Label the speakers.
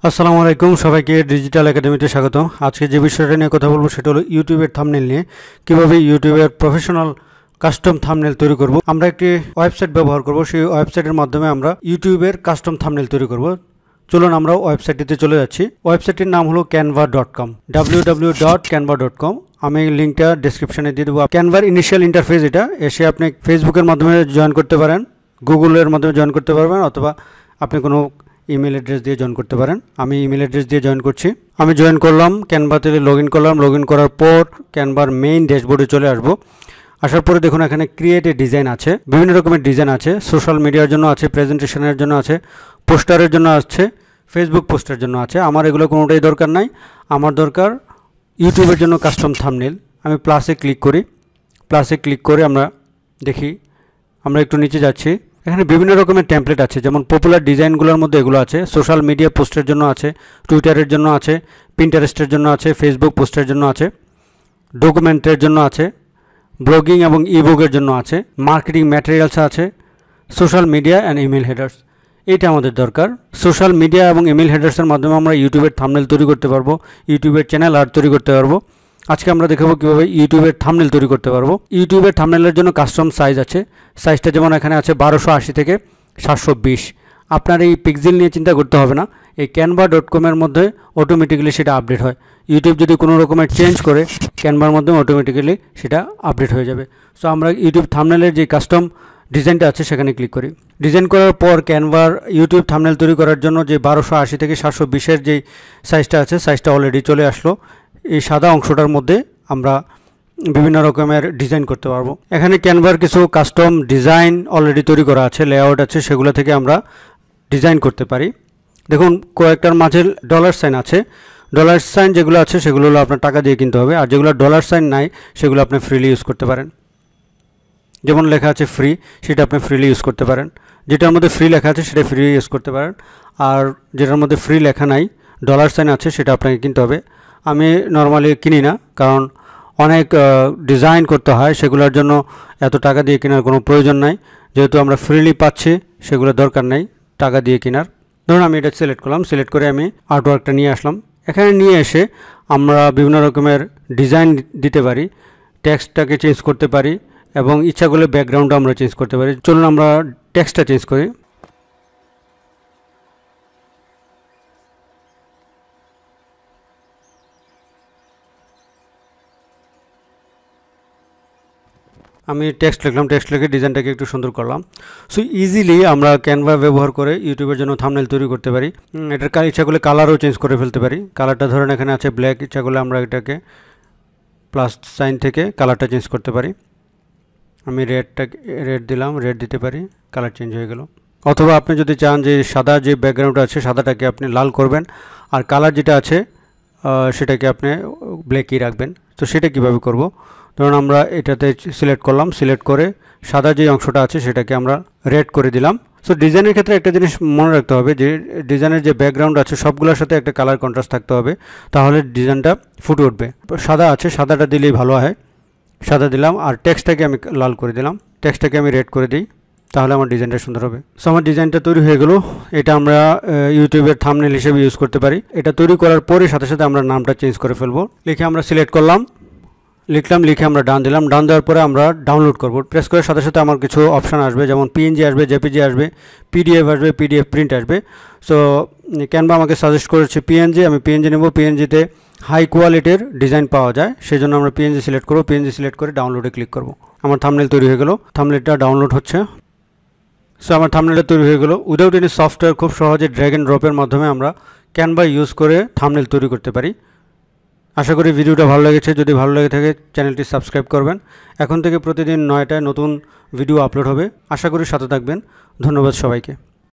Speaker 1: আসসালামু আলাইকুম সবাইকে ডিজিটাল একাডেমিতে স্বাগত। আজকে যে বিষয়টা নিয়ে কথা বলবো সেটা হলো ইউটিউবের থাম্বনেল নিয়ে, কিভাবে ইউটিউবের প্রফেশনাল কাস্টম থাম্বনেল তৈরি করব। আমরা একটি ওয়েবসাইট ব্যবহার করব, সেই ওয়েবসাইটের মাধ্যমে আমরা ইউটিউবের কাস্টম থাম্বনেল তৈরি করব। চলুন আমরা ওয়েবসাইটটিতে চলে যাচ্ছি। ওয়েবসাইটটির নাম হলো canva.com, www.canva.com। আমি লিঙ্কটা ডেসক্রিপশনে দিয়ে দেবো। ক্যানভার ইনিশিয়াল ইন্টারফেস এটা, এসে আপনি ফেসবুকের মাধ্যমে জয়েন করতে পারেন, গুগলের মাধ্যমে জয়েন করতে পারবেন, অথবা আপনি কোনো ইমেল অ্যাড্রেস দিয়ে জয়েন করতে পারেন। আমি ইমেল অ্যাড্রেস দিয়ে জয়েন করছি। আমি জয়েন করলাম, ক্যানভাতে লগ ইন করলাম। লগ ইন করার পর ক্যানভার মেইন ড্যাশবোর্ডে চলে আসবো। আসার পরে দেখুন এখানে ক্রিয়েট এ ডিজাইন আছে, বিভিন্ন রকমের ডিজাইন আছে। সোশ্যাল মিডিয়ার জন্য আছে, প্রেজেন্টেশনের জন্য আছে, পোস্টারের জন্য আছে, ফেসবুক পোস্টের জন্য আছে। আমার এগুলো কোনোটাই দরকার নাই, আমার দরকার ইউটিউবের জন্য কাস্টম থাম্বনেল। আমি প্লাসে ক্লিক করি। প্লাসে ক্লিক করে আমরা দেখি, আমরা একটু নিচে যাচ্ছি। এখানে বিভিন্ন রকমের টেমপ্লেট আছে, যেমন পপুলার ডিজাইনগুলোর মধ্যে এগুলো আছে। সোশ্যাল মিডিয়া পোস্টের জন্য আছে, টুইটারের জন্য আছে, পিন্টারেস্টের জন্য আছে, ফেসবুক পোস্টের জন্য আছে, ডকুমেন্টের জন্য আছে, ব্লগিং এবং ইবুকের জন্য আছে, মার্কেটিং ম্যাটেরিয়ালস আছে, social media and email headers. এইটা আমাদের দরকার। সোশ্যাল মিডিয়া এবং ইমেল হেডার্সের মাধ্যমে আমরা ইউটিউবের থাম্বনেল তৈরি করতে পারবো, ইউটিউবের চ্যানেল আর্ট তৈরি করতে পারবো। আজকে আমরা দেখাবো কীভাবে ইউটিউবের থাম্বনেল তৈরি করতে পারবো। ইউটিউবের থাম্বনেলের জন্য কাস্টম সাইজ আছে। সাইজটা যেমন এখানে আছে 1280 থেকে 720। আপনার এই পিক্সেল নিয়ে চিন্তা করতে হবে না, এই canva.com-এর মধ্যে অটোমেটিক্যালি সেটা আপডেট হয়। ইউটিউব যদি কোনো রকমের চেঞ্জ করে, ক্যানভার মধ্যে অটোমেটিক্যালি সেটা আপডেট হয়ে যাবে। সো আমরা ইউটিউব থাম্বনেলের যে কাস্টম ডিজাইনটা আছে সেখানে ক্লিক করি। ডিজাইন করার পর ক্যানভার ইউটিউব থাম্বনেল তৈরি করার জন্য যে 1280 থেকে 720-এর যে সাইজটা আছে, সাইজটা অলরেডি চলে আসলো। এই সাদা অংশটার মধ্যে আমরা বিভিন্ন রকমের ডিজাইন করতে পারবো। এখানে ক্যানভার কিছু কাস্টম ডিজাইন অলরেডি তৈরি করা আছে, লেআউট আছে, সেগুলো থেকে আমরা ডিজাইন করতে পারি। দেখুন কয়েকটার মাঝে ডলার সাইন আছে। ডলার সাইন যেগুলো আছে সেগুলো হলো আপনার টাকা দিয়ে কিনতে হবে, আর যেগুলো ডলার সাইন নাই সেগুলো আপনি ফ্রিলি ইউজ করতে পারেন। যেমন লেখা আছে ফ্রি, সেটা আপনি ফ্রিলি ইউজ করতে পারেন। যেটার মধ্যে ফ্রি লেখা আছে সেটা ফ্রি ইউজ করতে পারেন, আর যেটার মধ্যে ফ্রি লেখা নাই, ডলার সাইন আছে, সেটা আপনাকে কিনতে হবে। আমি নর্মালি কিনি না, কারণ অনেক ডিজাইন করতে হয়, সেগুলোর জন্য এত টাকা দিয়ে কেনার কোনো প্রয়োজন নাই। যেহেতু আমরা ফ্রিলি পাচ্ছি, সেগুলো দরকার নেই টাকা দিয়ে কেনার। ধরুন আমি এটা সিলেক্ট করলাম, সিলেক্ট করে আমি আর্টওয়ার্কটা নিয়ে আসলাম। এখানে নিয়ে এসে আমরা বিভিন্ন রকমের ডিজাইন দিতে পারি, টেক্সটটাকে চেঞ্জ করতে পারি, এবং ইচ্ছা করলে ব্যাকগ্রাউন্ডটা আমরা চেঞ্জ করতে পারি। চলুন আমরা টেক্সটটা চেঞ্জ করি। আমি টেক্সট লিখলাম, টেক্সট লিখে ডিজাইনটাকে একটু সুন্দর করলাম। সো ইজিলি আমরা ক্যানভা ব্যবহার করে ইউটিউবের জন্য থাম্বনেল তৈরি করতে পারি। এটার ইচ্ছা করলে কালারও চেঞ্জ করে ফেলতে পারি। কালারটা ধরেন এখানে আছে ব্ল্যাক, ইচ্ছা করলে আমরা এটাকে প্লাস সাইন থেকে কালারটা চেঞ্জ করতে পারি। আমি রেড দিলাম, রেড দিতে পারি, কালার চেঞ্জ হয়ে গেল। অথবা আপনি যদি চান যে সাদা যে ব্যাকগ্রাউন্ড আছে সাদাটাকে আপনি লাল করবেন, আর কালার যেটা আছে সেটাকে আপনি ব্ল্যাকই রাখবেন। তো সেটা কিভাবে করব? ধরুন আমরা এটাতে সিলেক্ট করলাম, সিলেক্ট করে সাদা যে অংশটা আছে সেটাকে আমরা রেড করে দিলাম। সো ডিজাইনের ক্ষেত্রে একটা জিনিস মনে রাখতে হবে, যে ডিজাইনের যে ব্যাকগ্রাউন্ড আছে সবগুলোর সাথে একটা কালার কন্ট্রাস্ট থাকতে হবে, তাহলে ডিজাইনটা ফুটে উঠবে। সাদা আছে, সাদাটা দিলেই ভালো হয়, সাদা দিলাম। আর টেক্সটটাকে আমি লাল করে দিলাম, টেক্সটটাকে আমি রেড করে দিই, তাহলে আমার ডিজাইনটা সুন্দর হবে। সো আমার ডিজাইনটা তৈরি হয়ে গেল। এটা আমরা ইউটিউবের থাম্বনেল হিসেবে ইউজ করতে পারি। এটা তৈরি করার পরে সাথে সাথে আমরা নামটা চেঞ্জ করে ফেলবো। লিখে আমরা সিলেক্ট করলাম, লিখলাম, লিখে আমরা ডান দিলাম। ডান দেওয়ার পরে আমরা ডাউনলোড করব। প্রেস করার সাথে সাথে আমার কিছু অপশান আসবে, যেমন পিএনজি আসবে, জেপিজি আসবে, পিডিএফ আসবে, পিডিএফ প্রিন্ট আসবে। সো ক্যানভা আমাকে সাজেস্ট করেছে পিএনজি, আমি পিএনজি নেব। পিএনজিতে হাই কোয়ালিটির ডিজাইন পাওয়া যায়, সেই জন্য আমরা পিএনজি সিলেক্ট করব। পিএনজি সিলেক্ট করে ডাউনলোডে ক্লিক করব। আমার থাম্বনেল তৈরি হয়ে গেল। থাম্বনেলটা ডাউনলোড হচ্ছে। সো আমার থাম্বনেলটা তৈরি হয়ে গেল। উইদাউট এনি সফটওয়্যার খুব সহজে ড্র্যাগ অ্যান্ড ড্রপের মাধ্যমে আমরা ক্যানভা ইউজ করে থাম্বনেল তৈরি করতে পারি। আশা করি ভিডিওটা ভালো লেগেছে। যদি ভালো লেগে থাকে চ্যানেলটি সাবস্ক্রাইব করবেন। এখন থেকে প্রতিদিন 9টায় নতুন ভিডিও আপলোড হবে। আশা করি সাথে থাকবেন। ধন্যবাদ সবাইকে।